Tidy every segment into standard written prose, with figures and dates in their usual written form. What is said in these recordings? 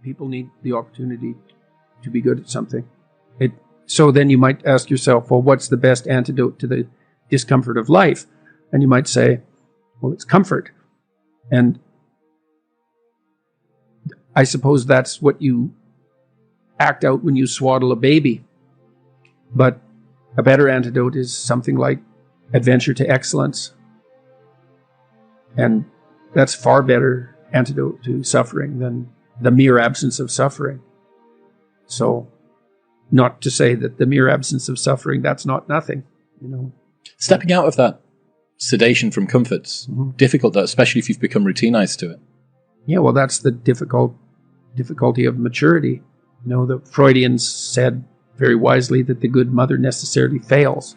People need the opportunity to be good at something. So then you might ask yourself, well, what's the best antidote to the discomfort of life? And you might say, well, it's comfort. And I suppose that's what you act out when you swaddle a baby. But a better antidote is something like adventure to excellence. And that's far better antidote to suffering than the mere absence of suffering. So, not to say that the mere absence of suffering, that's not nothing, you know. Stepping out of that sedation from comfort's difficult, though, especially if you've become routinized to it. Yeah, well, that's the difficulty of maturity. You know, the Freudians said very wisely that the good mother necessarily fails.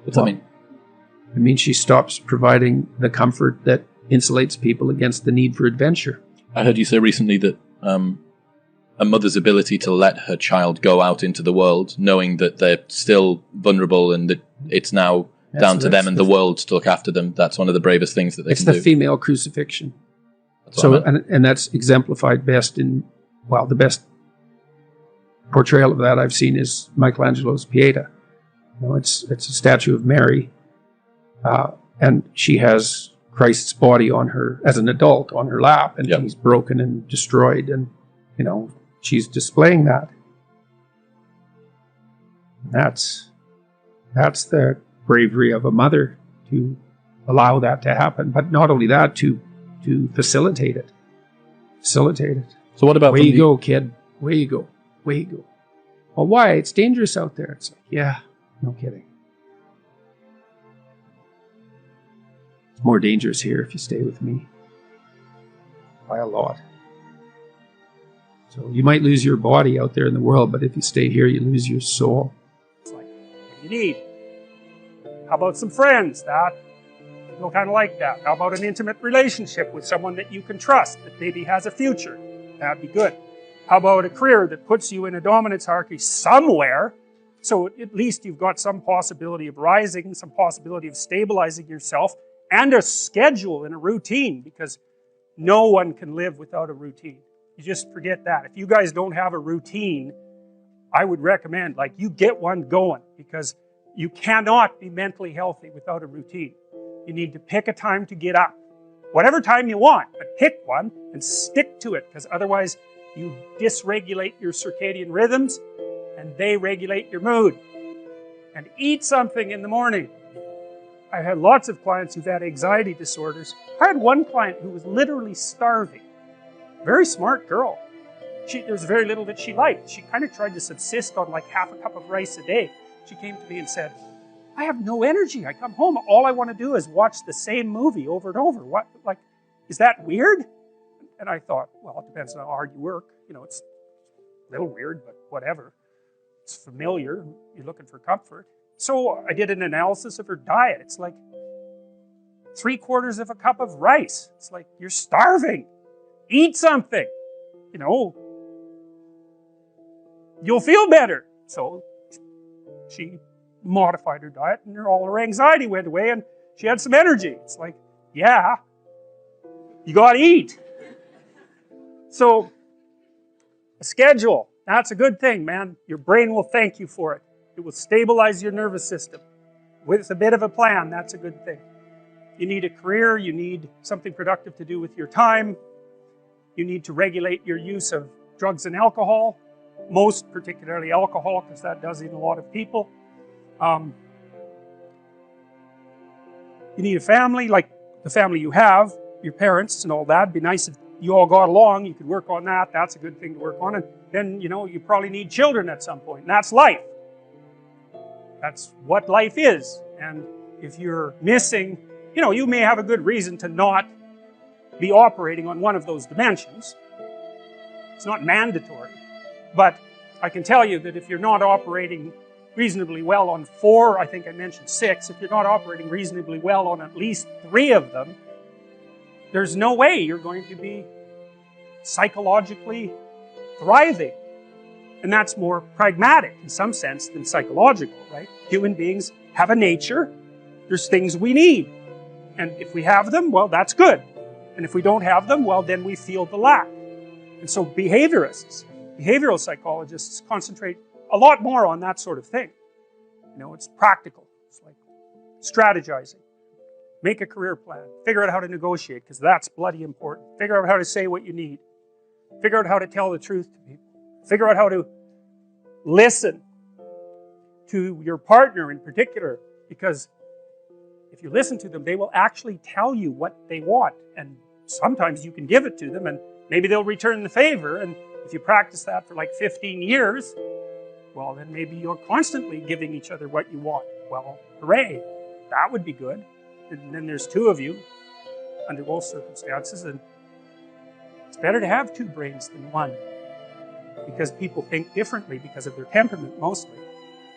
What's that mean? It means she stops providing the comfort that insulates people against the need for adventure. I heard you say recently that a mother's ability to let her child go out into the world, knowing that they're still vulnerable and that it's now down to them and the world to look after them, that's one of the bravest things that they can do. It's the female crucifixion. So, and that's exemplified best in, well, the best portrayal of that I've seen is Michelangelo's Pieta. You know, it's a statue of Mary, and she has Christ's body on her, as an adult, on her lap, and he's broken and destroyed, and, you know, she's displaying that. That's the bravery of a mother, to allow that to happen. But not only that, to facilitate it. So what about... Way you go, kid. Way you go. Well, why? It's dangerous out there. It's like, yeah, no kidding. It's more dangerous here if you stay with me. By a lot. So you might lose your body out there in the world, but if you stay here, you lose your soul. It's like, what do you need? How about some friends? That, you'll kind of like that. How about an intimate relationship with someone that you can trust, that maybe has a future? That'd be good. How about a career that puts you in a dominance hierarchy somewhere, so at least you've got some possibility of rising, some possibility of stabilizing yourself, and a schedule and a routine, because no one can live without a routine. You just forget that. If you guys don't have a routine, I would recommend, like, you get one going, because you cannot be mentally healthy without a routine. You need to pick a time to get up. Whatever time you want, but pick one and stick to it, because otherwise you dysregulate your circadian rhythms and they regulate your mood. And eat something in the morning. I've had lots of clients who've had anxiety disorders. I had one client who was literally starving. Very smart girl. There's very little that she liked. She kind of tried to subsist on like half a cup of rice a day. She came to me and said, I have no energy. I come home, all I want to do is watch the same movie over and over. What, like, is that weird? And I thought, well, it depends on how hard you work. You know, it's a little weird, but whatever. It's familiar. You're looking for comfort. So I did an analysis of her diet. It's like 3/4 of a cup of rice. It's like, you're starving. Eat something. You know, you'll feel better. So she modified her diet and all her anxiety went away and she had some energy. It's like, yeah, you gotta eat. So, a schedule, that's a good thing, man. Your brain will thank you for it. It will stabilize your nervous system. With a bit of a plan, that's a good thing. You need a career, you need something productive to do with your time. You need to regulate your use of drugs and alcohol, most particularly alcohol, because that does in a lot of people. You need a family, like the family you have, your parents and all that. It'd be nice if you all got along, you could work on that. That's a good thing to work on. And then, you know, you probably need children at some point. And that's life. That's what life is. And if you're missing, you know, you may have a good reason to not be operating on one of those dimensions. It's not mandatory. But I can tell you that if you're not operating reasonably well on 4, I think I mentioned 6, if you're not operating reasonably well on at least 3 of them, there's no way you're going to be psychologically thriving. And that's more pragmatic in some sense than psychological, right? Human beings have a nature. There's things we need. And if we have them, well, that's good. And if we don't have them, well, then we feel the lack. And so behavioral psychologists concentrate a lot more on that sort of thing. You know, it's practical. It's like strategizing. Make a career plan. Figure out how to negotiate, because that's bloody important. Figure out how to say what you need. Figure out how to tell the truth to people. Figure out how to listen to your partner in particular, because if you listen to them, they will actually tell you what they want, and sometimes you can give it to them and maybe they'll return the favor, and if you practice that for like 15 years, well, then maybe you're constantly giving each other what you want. Well, hooray, that would be good. And then there's two of you under both circumstances, and it's better to have two brains than one, because people think differently because of their temperament mostly.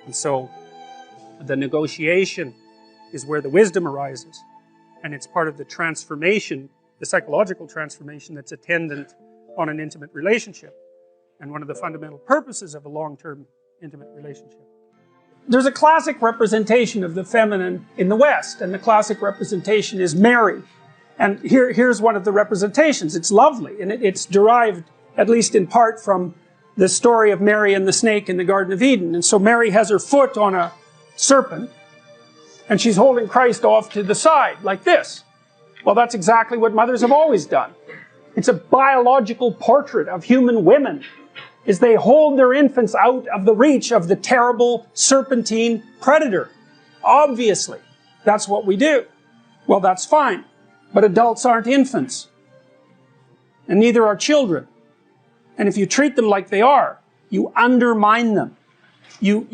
And so the negotiation is where the wisdom arises, and it's part of the transformation, the psychological transformation that's attendant on an intimate relationship, and one of the fundamental purposes of a long-term intimate relationship. There's a classic representation of the feminine in the West, and the classic representation is Mary. And here's one of the representations. It's lovely, and it's derived, at least in part, from the story of Mary and the snake in the Garden of Eden. And so Mary has her foot on a serpent, and she's holding Christ off to the side, like this. Well, that's exactly what mothers have always done. It's a biological portrait of human women, is they hold their infants out of the reach of the terrible serpentine predator. Obviously, that's what we do. Well, that's fine, but adults aren't infants, and neither are children. And if you treat them like they are, you undermine them. You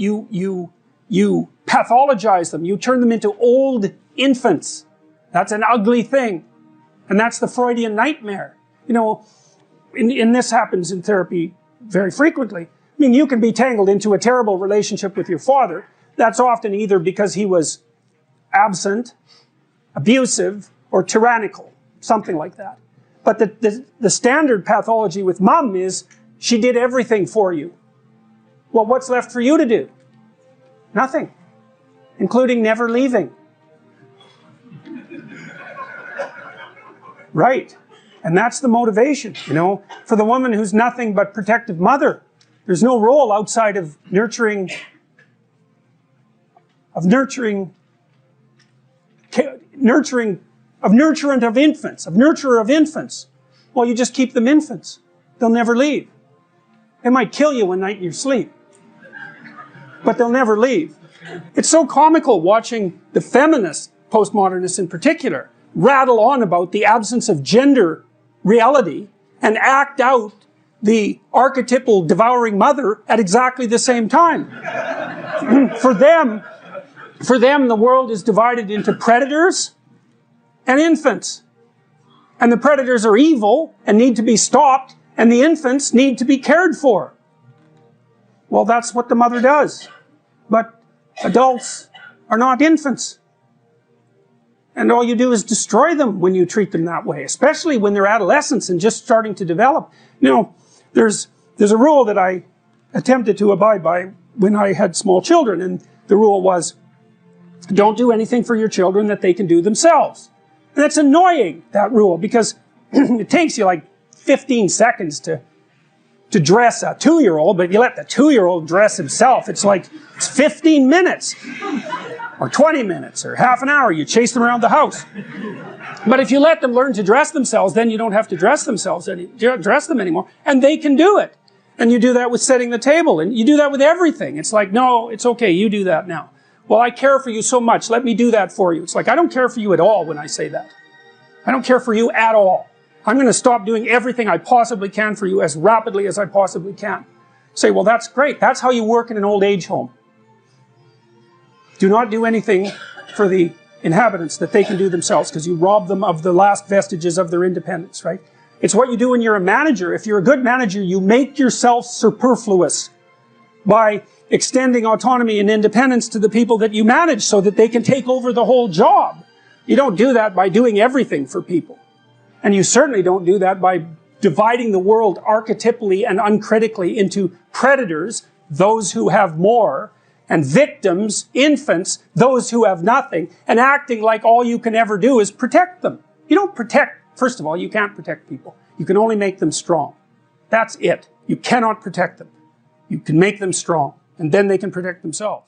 pathologize them. You turn them into old infants. That's an ugly thing. And that's the Freudian nightmare. You know, and this happens in therapy very frequently. I mean, you can be tangled into a terrible relationship with your father. That's often either because he was absent, abusive, or tyrannical, something like that. But the standard pathology with mom is, she did everything for you. Well, what's left for you to do? Nothing, including never leaving. Right. And that's the motivation, you know, for the woman who's nothing but protective mother. There's no role outside of nurturant of nurturer of infants. Well, you just keep them infants. They'll never leave. They might kill you one night in your sleep, but they'll never leave. It's so comical watching the feminist postmodernists in particular rattle on about the absence of gender reality and act out the archetypal devouring mother at exactly the same time. For them, the world is divided into predators and infants. And the predators are evil and need to be stopped, and the infants need to be cared for. Well, that's what the mother does. But adults are not infants. And all you do is destroy them when you treat them that way, especially when they're adolescents and just starting to develop. You know, there's a rule that I attempted to abide by when I had small children, and the rule was, don't do anything for your children that they can do themselves. And that's annoying, that rule, because it takes you like 15 seconds to dress a 2-year-old, but you let the 2-year-old dress himself, it's 15 minutes, or 20 minutes, or half an hour, you chase them around the house. But if you let them learn to dress themselves, then you don't have to dress them anymore, and they can do it. And you do that with setting the table, and you do that with everything. It's like, no, it's okay, you do that now. Well, I care for you so much, let me do that for you. It's like, I don't care for you at all when I say that. I don't care for you at all. I'm going to stop doing everything I possibly can for you as rapidly as I possibly can. Say, well, that's great. That's how you work in an old age home. Do not do anything for the inhabitants that they can do themselves, because you rob them of the last vestiges of their independence, right? It's what you do when you're a manager. If you're a good manager, you make yourself superfluous by extending autonomy and independence to the people that you manage so that they can take over the whole job. You don't do that by doing everything for people. And you certainly don't do that by dividing the world archetypally and uncritically into predators, those who have more, and victims, infants, those who have nothing, and acting like all you can ever do is protect them. You don't protect, first of all, you can't protect people. You can only make them strong. That's it. You cannot protect them. You can make them strong, and then they can protect themselves.